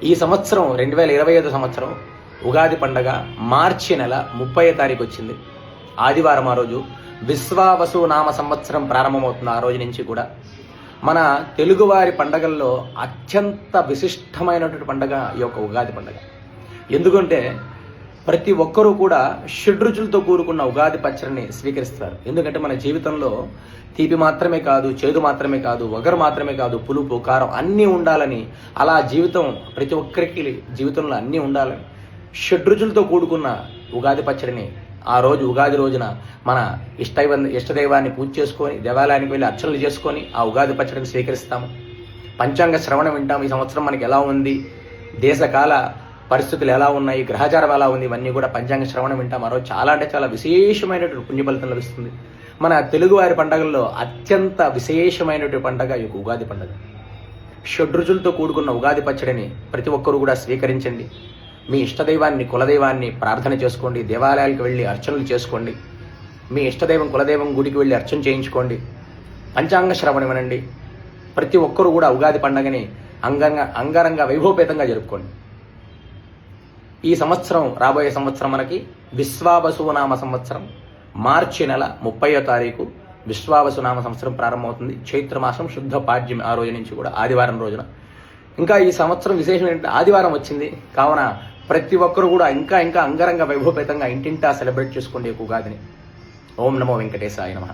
ఈ సంవత్సరం 2025 సంవత్సరం ఉగాది పండగ మార్చి నెల 30వ తారీఖు వచ్చింది. ఆదివారం ఆ రోజు విశ్వావసు నామ సంవత్సరం ప్రారంభమవుతుంది. ఆ రోజు నుంచి కూడా మన తెలుగువారి పండగల్లో అత్యంత విశిష్టమైనటువంటి పండగ ఈ యొక్క ఉగాది పండగ. ఎందుకంటే ప్రతి ఒక్కరూ కూడా షడ్రుచులతో కూడుకున్న ఉగాది పచ్చడిని స్వీకరిస్తారు. ఎందుకంటే మన జీవితంలో తీపి మాత్రమే కాదు, చేదు మాత్రమే కాదు, వగరు మాత్రమే కాదు, పులుపు కారం అన్నీ ఉండాలని, అలా జీవితం ప్రతి ఒక్కరికి జీవితంలో అన్నీ ఉండాలని షడ్రుచులతో కూడుకున్న ఉగాది పచ్చడిని ఆ రోజు ఉగాది రోజున మన ఇష్టదైవాన్ని పూజ చేసుకొని దేవాలయానికి వెళ్ళి అర్చనలు చేసుకొని ఆ ఉగాది పచ్చడిని స్వీకరిస్తాము. పంచాంగ శ్రవణం వింటాము. ఈ సంవత్సరం మనకి ఎలా ఉంది, దేశకాల పరిస్థితులు ఎలా ఉన్నాయి, గ్రహచారం ఎలా ఉంది, ఇవన్నీ కూడా పంచాంగ శ్రవణం వింటాం. ఆ రోజు చాలా అంటే చాలా విశేషమైనటువంటి పుణ్యఫలితం లభిస్తుంది. మన తెలుగువారి పండుగల్లో అత్యంత విశేషమైనటువంటి పండుగ ఈ ఉగాది పండుగ. షడ్రుచులతో కూడుకున్న ఉగాది పచ్చడిని ప్రతి ఒక్కరూ కూడా స్వీకరించండి. మీ ఇష్టదైవాన్ని కులదైవాన్ని ప్రార్థన చేసుకోండి. దేవాలయాలకు వెళ్ళి అర్చనలు చేసుకోండి. మీ ఇష్టదైవం కులదైవం గుడికి వెళ్ళి అర్చన చేయించుకోండి. పంచాంగ శ్రవణం వినండి. ప్రతి ఒక్కరూ కూడా ఉగాది పండుగని అంగరంగ వైభవపేతంగా జరుపుకోండి. ఈ సంవత్సరం రాబోయే సంవత్సరం మనకి విశ్వావసునామ సంవత్సరం మార్చి నెల 30వ తారీఖు విశ్వావసునామ సంవత్సరం ప్రారంభమవుతుంది. చైత్రమాసం శుద్ధ పాడ్యమి ఆ రోజు నుంచి కూడా ఆదివారం రోజున. ఇంకా ఈ సంవత్సరం విశేషం ఏంటంటే ఆదివారం వచ్చింది కావున ప్రతి ఒక్కరు కూడా ఇంకా అంగరంగ వైభవపేతంగా ఇంటింటా సెలబ్రేట్ చేసుకోండి ఉగాదిని. ఓం నమో వెంకటేశాయ నమః.